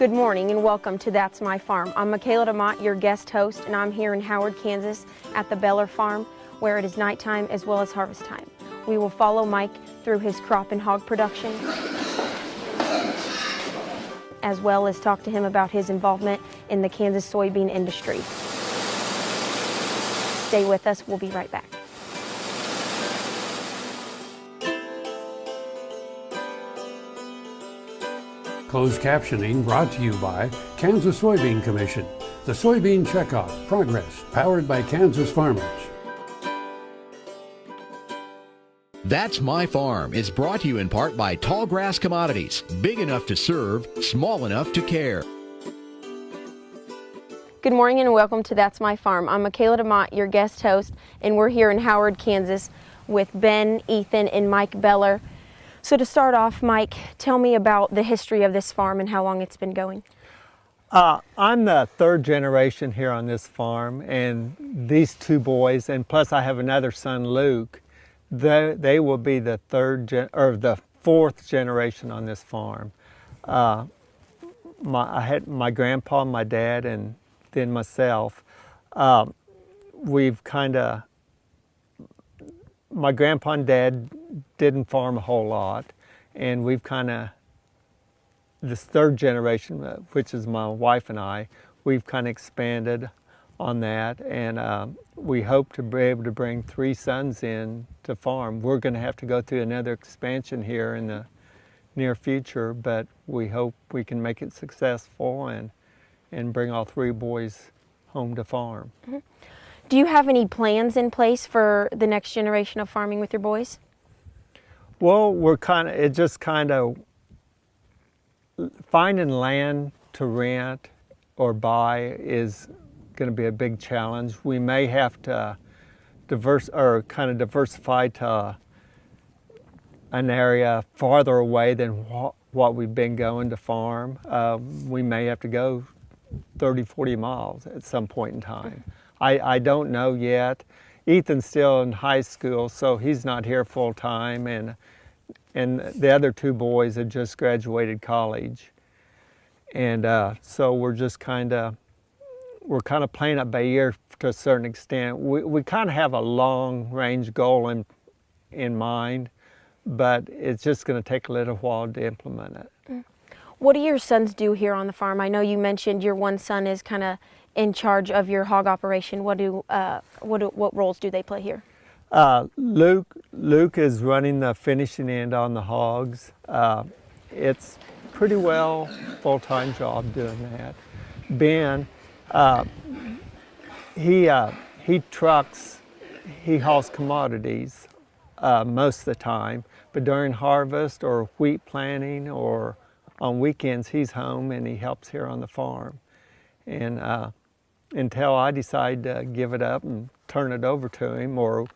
Good morning and welcome to That's My Farm. I'm Michaela DeMott, your guest host, and I'm here in Howard, Kansas at the Beller Farm where it is nighttime as well as harvest time. We will follow Mike through his crop and hog production, as well as talk to him about his involvement in the Kansas soybean industry. Stay with us, we'll be right back. Closed captioning brought to you by Kansas Soybean Commission. The Soybean Checkoff Progress, powered by Kansas farmers. That's My Farm is brought to you in part by Tallgrass Commodities. Big enough to serve, small enough to care. Good morning and welcome to That's My Farm. I'm Michaela DeMott, your guest host, and we're here in Howard, Kansas with Ben, Ethan, and Mike Beller. So to start off, Mike, tell me about the history of this farm and how long it's been going. I'm the third generation here on this farm, and these two boys, and plus I have another son, Luke, they will be the the fourth generation on this farm. I had my grandpa, my dad, and then myself. My grandpa and dad didn't farm a whole lot, and we've this third generation, which is my wife and I, we've kind of expanded on that, and we hope to be able to bring 3 sons in to farm. We're going to have to go through another expansion here in the near future, but we hope we can make it successful and bring all 3 boys home to farm. Mm-hmm. Do you have any plans in place for the next generation of farming with your boys? Well, finding land to rent or buy is going to be a big challenge. We may have to diversify to an area farther away than what we've been going to farm. We may have to go 30, 40 miles at some point in time. I don't know yet. Ethan's still in high school, so he's not here full time, and the other 2 boys have just graduated college. And so we're just kind of playing it by ear to a certain extent. We kind of have a long range goal in mind, but it's just going to take a little while to implement it. What do your sons do here on the farm? I know you mentioned your one son is kind of in charge of your hog operation. What roles do they play here? Luke is running the finishing end on the hogs. It's pretty well full-time job doing that. Ben, he trucks, he hauls commodities most of the time, but during harvest or wheat planting or on weekends he's home and he helps here on the farm. And until I decide to give it up and turn it over to him, or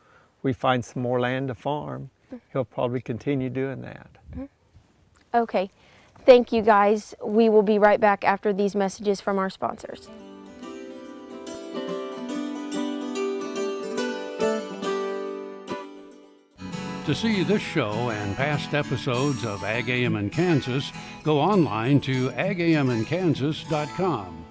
we find some more land to farm, he'll probably continue doing that. Okay, thank you guys. We will be right back after these messages from our sponsors. To see this show and past episodes of Ag AM in Kansas, go online to agamnkansas.com.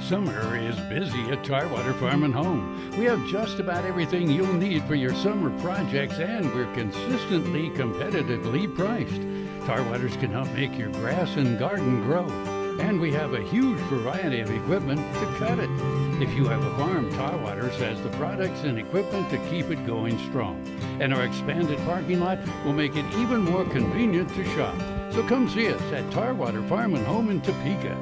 Summer is busy at Tarwater Farm and Home. We have just about everything you'll need for your summer projects, and we're consistently competitively priced. Tarwaters can help make your grass and garden grow, and we have a huge variety of equipment to cut it. If you have a farm, Tarwaters has the products and equipment to keep it going strong. And our expanded parking lot will make it even more convenient to shop. So come see us at Tarwater Farm and Home in Topeka.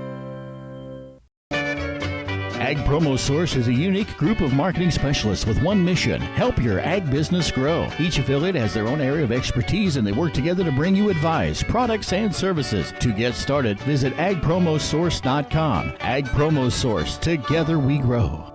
Ag Promo Source is a unique group of marketing specialists with one mission: help your ag business grow. Each affiliate has their own area of expertise, and they work together to bring you advice, products, and services. To get started, visit agpromosource.com. Ag Promo Source. Together we grow.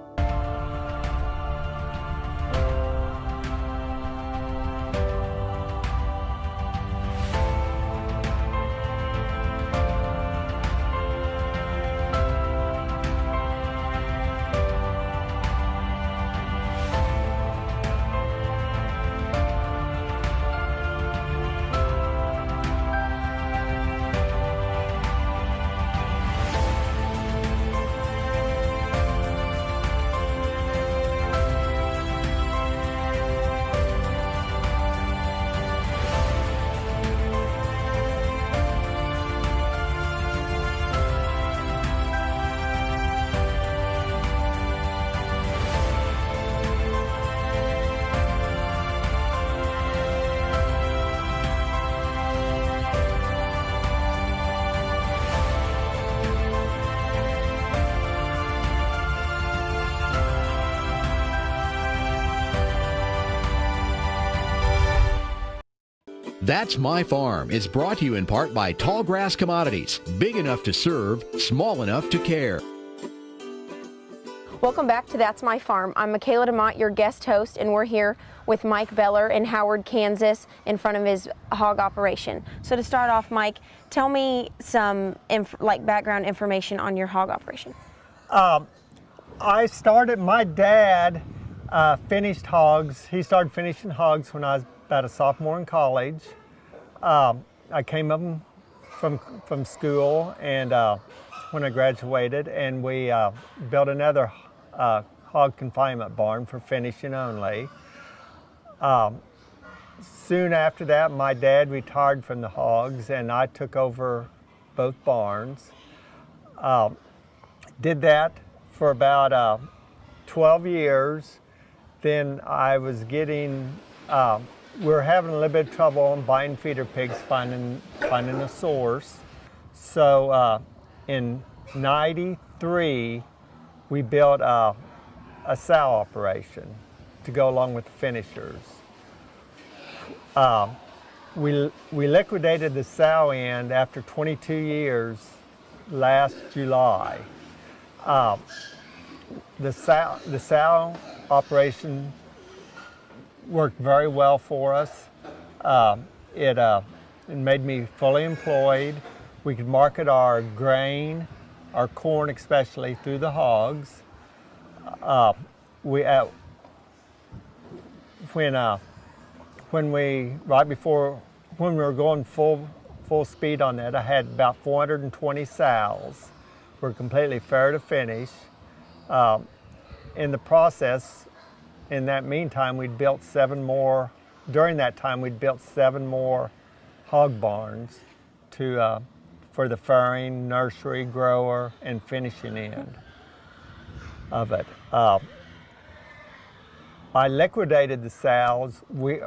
That's My Farm is brought to you in part by Tallgrass Commodities. Big enough to serve, small enough to care. Welcome back to That's My Farm. I'm Michaela DeMott, your guest host, and we're here with Mike Beller in Howard, Kansas, in front of his hog operation. So to start off, Mike, tell me some background information on your hog operation. My dad finished hogs. He started finishing hogs when I was about a sophomore in college. I came up from school and when I graduated, and we built another hog confinement barn for finishing only. Soon after that, my dad retired from the hogs and I took over both barns. Did that for about 12 years. Then I was getting, we were having a little bit of trouble on buying feeder pigs, finding a source. So in '93, we built a sow operation to go along with the finishers. We liquidated the sow end after 22 years last July. The sow operation worked very well for us. It made me fully employed. We could market our grain, our corn especially, through the hogs. When we were going full speed on that, I had about 420 sows. We're completely fair to finish. In the process, in that meantime, we'd built 7 more. During that time, we'd built 7 more hog barns for the farrowing, nursery, grower, and finishing end of it. I liquidated the sows.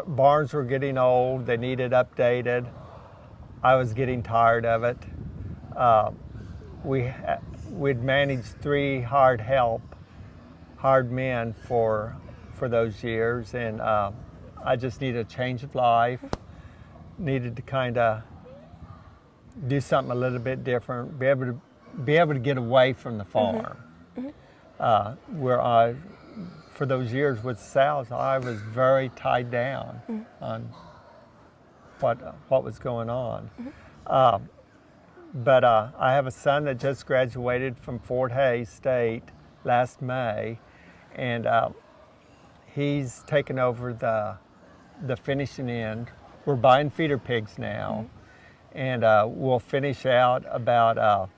Barns were getting old. They needed updated. I was getting tired of it. We'd managed 3 hired men for those years, and I just needed a change of life. Needed to kind of do something a little bit different. Be able to get away from the farm. Where for those years with sows, I was very tied down on what was going on. But I have a son that just graduated from Fort Hays State last May, and he's taken over the finishing end. We're buying feeder pigs now, and we'll finish out about,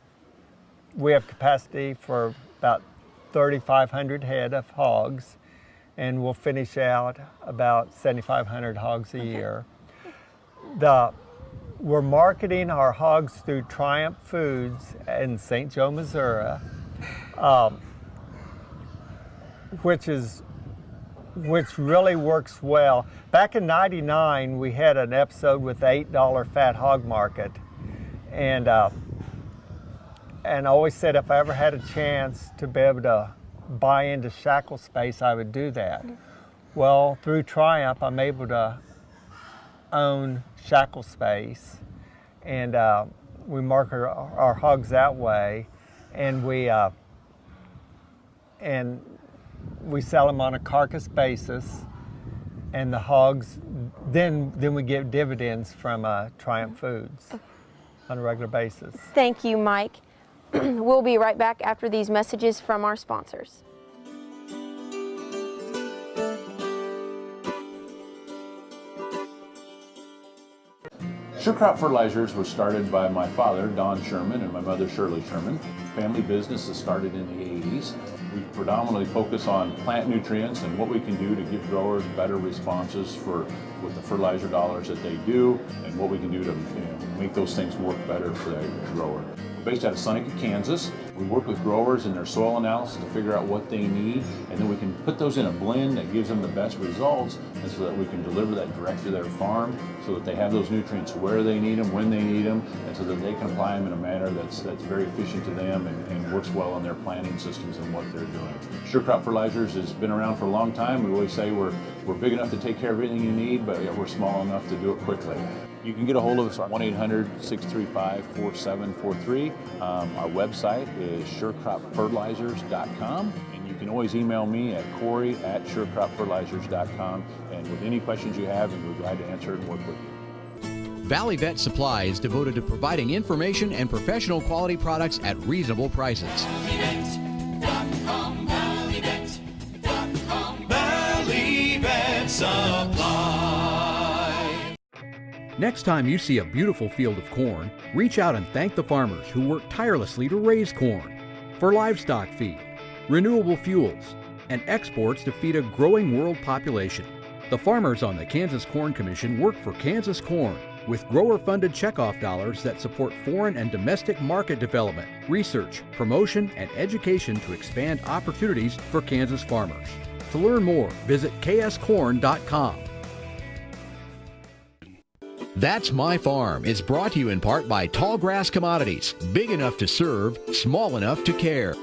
we have capacity for about 3,500 head of hogs, and we'll finish out about 7,500 hogs a year. We're marketing our hogs through Triumph Foods in St. Joe, Missouri, which really works well. Back in '99, we had an episode with the $8 fat hog market, and I always said if I ever had a chance to be able to buy into shackle space, I would do that. Well, through Triumph, I'm able to own shackle space, and we market our hogs that way, and we sell them on a carcass basis, and the hogs, then we get dividends from Triumph Foods on a regular basis. Thank you, Mike. We'll be right back after these messages from our sponsors. SureCrop Fertilizers was started by my father, Don Sherman, and my mother, Shirley Sherman. Family business that started in the 80s. We predominantly focus on plant nutrients and what we can do to give growers better responses with the fertilizer dollars that they do, and what we can do to make those things work better for the grower. based out of Seneca, Kansas. We work with growers in their soil analysis to figure out what they need, and then we can put those in a blend that gives them the best results, and so that we can deliver that direct to their farm so that they have those nutrients where they need them, when they need them, and so that they can apply them in a manner that's very efficient to them and works well on their planting systems and what they're doing. Sure Crop Fertilizers has been around for a long time. We always say we're big enough to take care of everything you need, but we're small enough to do it quickly. You can get a hold of us at 1-800-635-4743. Our website is surecropfertilizers.com, and you can always email me at Corey@surecropfertilizers.com, and with any questions you have, we're glad to answer it and work with you. Valley Vet Supply is devoted to providing information and professional quality products at reasonable prices. Valley Vet Supply. Next time you see a beautiful field of corn, reach out and thank the farmers who work tirelessly to raise corn for livestock feed, renewable fuels, and exports to feed a growing world population. The farmers on the Kansas Corn Commission work for Kansas Corn with grower-funded checkoff dollars that support foreign and domestic market development, research, promotion, and education to expand opportunities for Kansas farmers. To learn more, visit kscorn.com. That's My Farm is brought to you in part by Tallgrass Commodities, big enough to serve, small enough to care.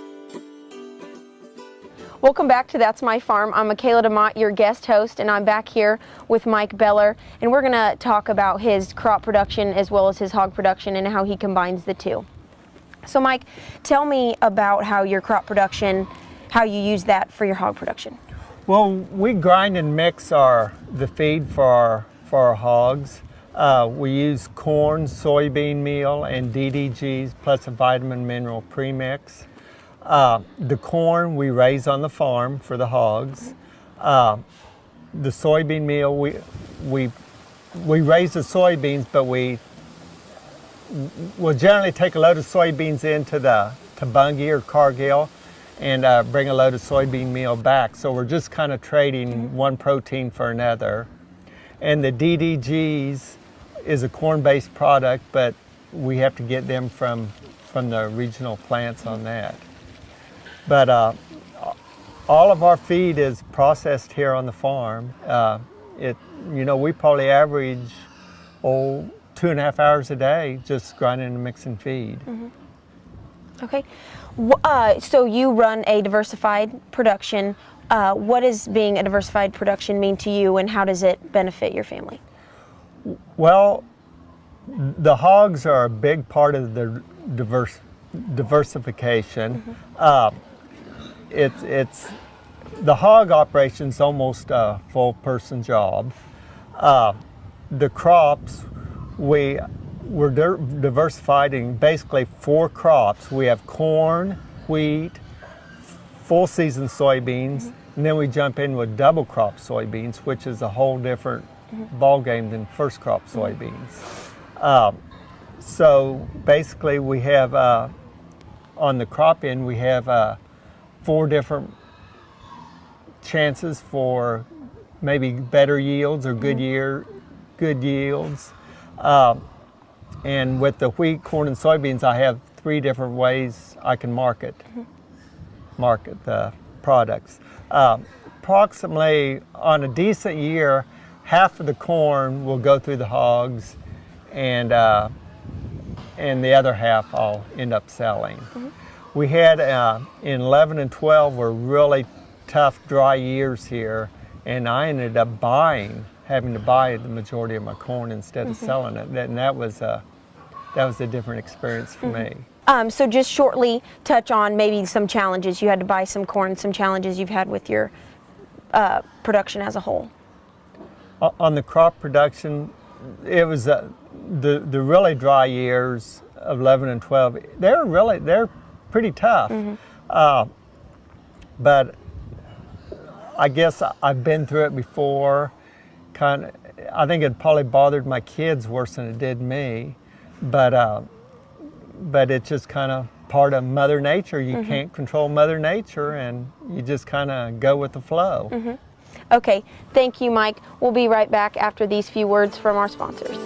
Welcome back to That's My Farm. I'm Michaela DeMott, your guest host, and I'm back here with Mike Beller, and we're going to talk about his crop production as well as his hog production and how he combines the two. So Mike, tell me about how your crop production, how you use that for your hog production. Well, we grind and mix the feed for our hogs. We use corn, soybean meal, and DDGs plus a vitamin mineral premix. The corn we raise on the farm for the hogs. The soybean meal we raise the soybeans, but we'll generally take a load of soybeans into Bungie or Cargill and bring a load of soybean meal back. So we're just kind of trading one protein for another. And the DDGs is a corn-based product, but we have to get them from the regional plants on that. But all of our feed is processed here on the farm. We probably average 2.5 hours a day just grinding and mixing feed. Mm-hmm. Okay, so you run a diversified production. What does being a diversified production mean to you, and how does it benefit your family? Well, the hogs are a big part of the diversification. Mm-hmm. It's the hog operation's almost a full person job. The crops, we're diversified in basically 4 crops. We have corn, wheat, full season soybeans, mm-hmm. and then we jump in with double crop soybeans, which is a whole different ball game than first crop soybeans. So basically we have, on the crop end, we have 4 different chances for maybe better yields or good yields. And with the wheat, corn, and soybeans, I have 3 different ways I can market the products. Approximately on a decent year, half of the corn will go through the hogs, and the other half I'll end up selling. Mm-hmm. We had in 11 and 12 were really tough dry years here, and I ended up having to buy the majority of my corn instead of selling it, and that was a different experience for me. So just shortly touch on maybe some challenges. You had to buy some corn, some challenges you've had with your production as a whole. On the crop production, it was the really dry years of 11 and 12. They're pretty tough. Mm-hmm. But I guess I've been through it before. I think it probably bothered my kids worse than it did me. But it's just kind of part of Mother Nature. You can't control Mother Nature, and you just kind of go with the flow. Mm-hmm. Okay, thank you, Mike. We'll be right back after these few words from our sponsors.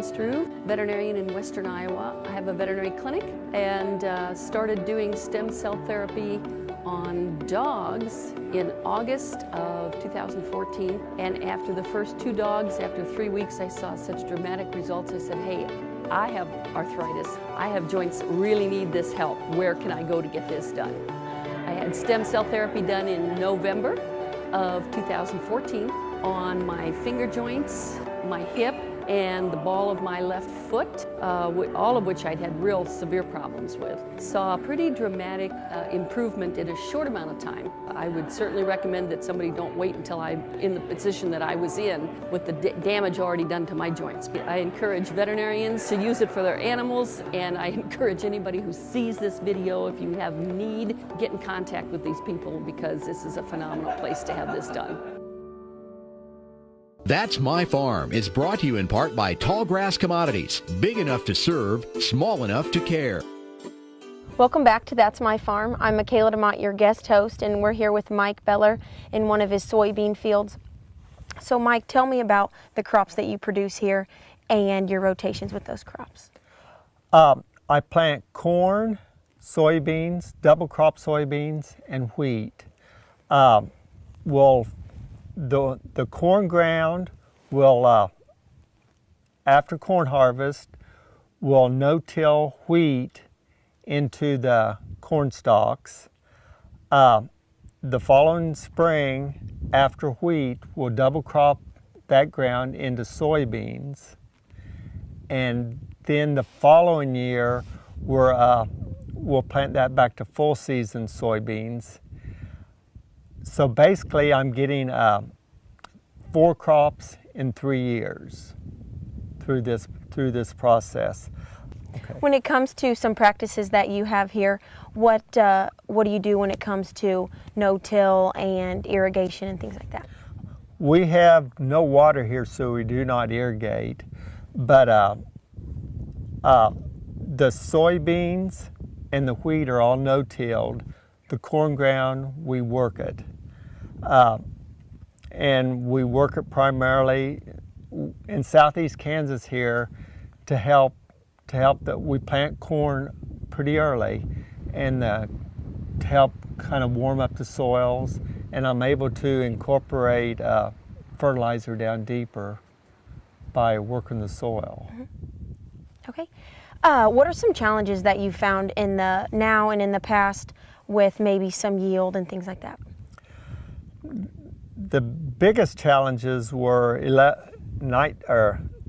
Strew, veterinarian in Western Iowa. I have a veterinary clinic and started doing stem cell therapy on dogs in August of 2014. And after the first 2 dogs, after 3 weeks, I saw such dramatic results. I said, hey, I have arthritis. I have joints, really need this help. Where can I go to get this done? I had stem cell therapy done in November of 2014 on my finger joints, my hip, and the ball of my left foot, all of which I'd had real severe problems with. Saw a pretty dramatic improvement in a short amount of time. I would certainly recommend that somebody don't wait until I'm in the position that I was in with the damage already done to my joints. I encourage veterinarians to use it for their animals, and I encourage anybody who sees this video, if you have need, get in contact with these people because this is a phenomenal place to have this done. That's My Farm is brought to you in part by Tallgrass Commodities. Big enough to serve, small enough to care. Welcome back to That's My Farm. I'm Michaela DeMott, your guest host, and we're here with Mike Beller in one of his soybean fields. So Mike, tell me about the crops that you produce here and your rotations with those crops. I plant corn, soybeans, double crop soybeans, and wheat. The corn ground will, after corn harvest, will no-till wheat into the corn stalks. The following spring, after wheat, we'll double crop that ground into soybeans. And then the following year, we'll plant that back to full season soybeans. So basically, I'm getting 4 crops in 3 years through this process. Okay. When it comes to some practices that you have here, what do you do when it comes to no-till and irrigation and things like that? We have no water here, so we do not irrigate. But the soybeans and the wheat are all no-tilled. The corn ground, we work it. And we work it primarily in southeast Kansas here to help that we plant corn pretty early and to help kind of warm up the soils, and I'm able to incorporate fertilizer down deeper by working the soil. Mm-hmm. Okay. What are some challenges that you found in the now and in the past with maybe some yield and things like that? The biggest challenges were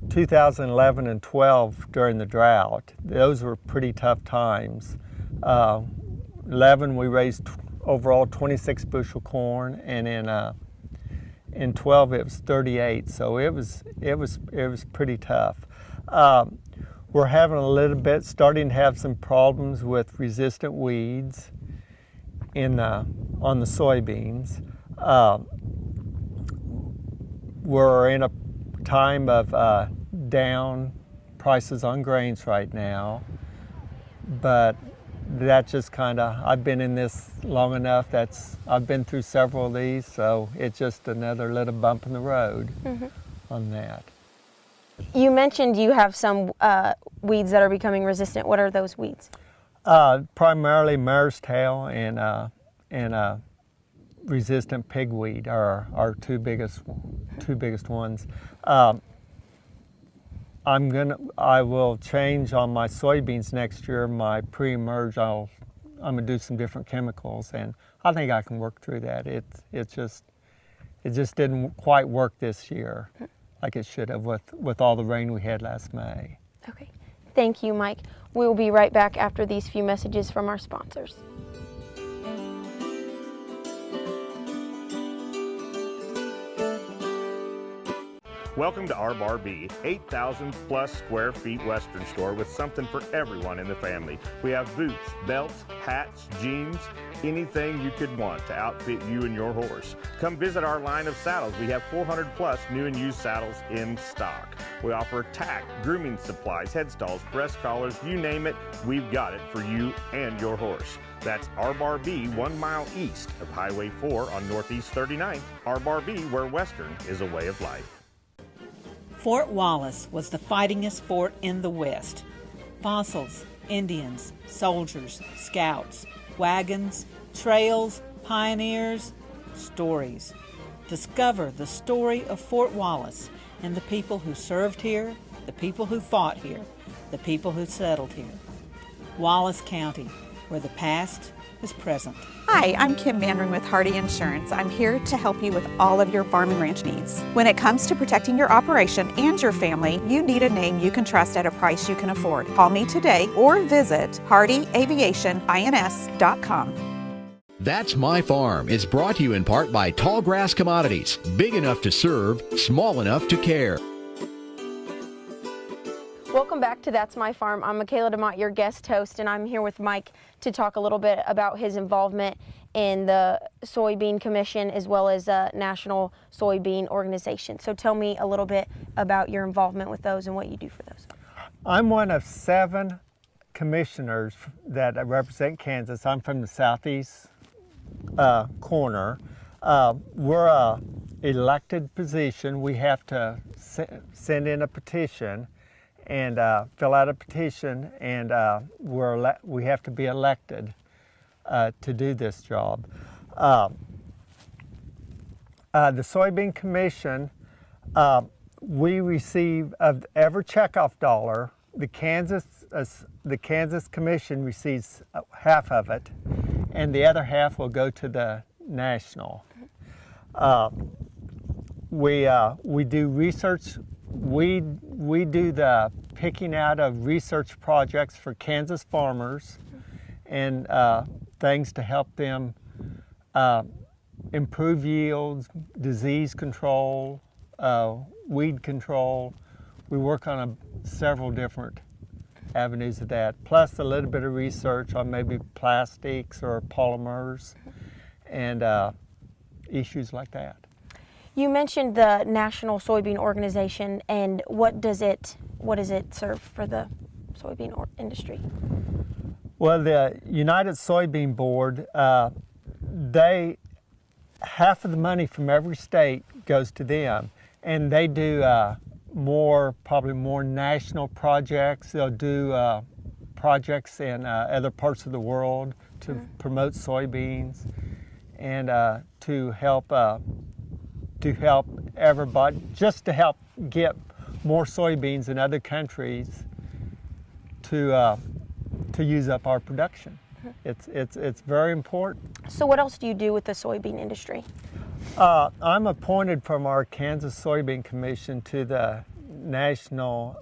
2011 and 12 during the drought. Those were pretty tough times. 11 we raised overall 26 bushel corn, and in 12 it was 38. So it was pretty tough. We're having starting to have some problems with resistant weeds on the soybeans. We're in a time of down prices on grains right now, but that just kind of, I've been in this long enough, I've been through several of these, so it's just another little bump in the road on that. You mentioned you have some weeds that are becoming resistant. What are those weeds? Primarily mare's tail and resistant pigweed are our two biggest ones. I will change on my soybeans next year. My pre-emerge, I'm gonna do some different chemicals, and I think I can work through that. It just didn't quite work this year like it should have with all the rain we had last May. Okay, thank you, Mike. We will be right back after these few messages from our sponsors. Welcome to our Bar B, 8,000 plus square feet Western store with something for everyone in the family. We have boots, belts, hats, jeans, anything you could want to outfit you and your horse. Come visit our line of saddles. We have 400 plus new and used saddles in stock. We offer tack, grooming supplies, head stalls, breast collars, you name it, we've got it for you and your horse. That's our Bar B, 1 mile east of Highway 4 on Northeast 39th. Our Bar B, where Western is a way of life. Fort Wallace was the fightingest fort in the West. Fossils, Indians, soldiers, scouts, wagons, trails, pioneers, stories. Discover the story of Fort Wallace and the people who served here, the people who fought here, the people who settled here. Wallace County, where the past is present. Hi, I'm Kim Mandring with Hardy Insurance. I'm here to help you with all of your farm and ranch needs. When it comes to protecting your operation and your family, you need a name you can trust at a price you can afford. Call me today or visit hardyaviationins.com. That's My Farm is brought to you in part by Tallgrass Commodities. Big enough to serve, small enough to care. Welcome back to That's My Farm. I'm Michaela DeMott, your guest host, and I'm here with Mike to talk a little bit about his involvement in the Soybean Commission as well as National Soybean Organization. So tell me a little bit about your involvement with those and what you do for those. I'm one of 7 commissioners that represent Kansas. I'm from the southeast corner. We're a elected position. We have to send in a petition and fill out a petition, and we have to be elected to do this job. The Soybean Commission, we receive of every checkoff dollar, the Kansas Commission receives half of it, and the other half will go to the national. We do research. We do the picking out of research projects for Kansas farmers and things to help them improve yields, disease control, weed control. We work on several different avenues of that, plus a little bit of research on maybe plastics or polymers and issues like that. You mentioned the National Soybean Organization, and what does it serve for the soybean industry? Well, the United Soybean Board, half of the money from every state goes to them, and they do probably more national projects. They'll do projects in other parts of the world to promote soybeans and to help everybody, just to help get more soybeans in other countries to use up our production. It's very important. So what else do you do with the soybean industry? I'm appointed from our Kansas Soybean Commission to the National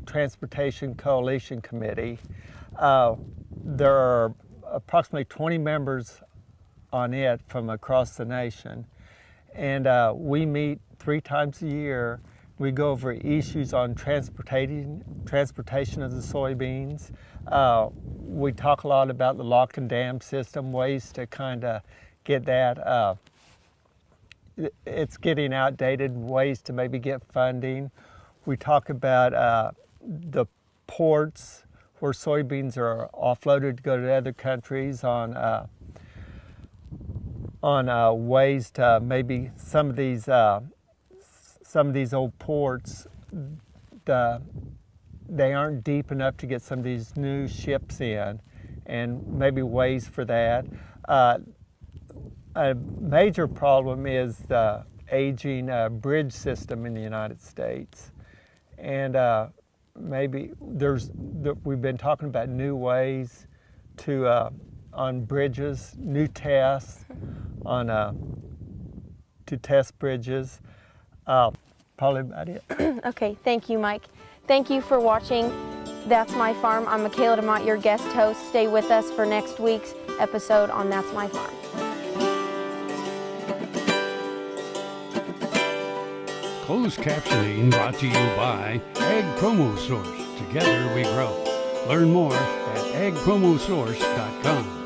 Transportation Coalition Committee. There are approximately 20 members on it from across the nation. And we meet 3 times a year. We go over issues on transportation of the soybeans. We talk a lot about the lock and dam system, ways to kind of get that. It's getting outdated, ways to maybe get funding. We talk about the ports where soybeans are offloaded to go to other countries on ways to maybe some of these old ports, they aren't deep enough to get some of these new ships in, and maybe ways for that. A major problem is the aging bridge system in the United States, and maybe we've been talking about new ways to on bridges, new tests on to test bridges. Probably about it. Okay, thank you, Mike. Thank you for watching That's My Farm. I'm Michaela DeMott, your guest host. Stay with us for next week's episode on That's My Farm. Closed captioning brought to you by Ag Promo Source. Together we grow. Learn more at agpromosource.com.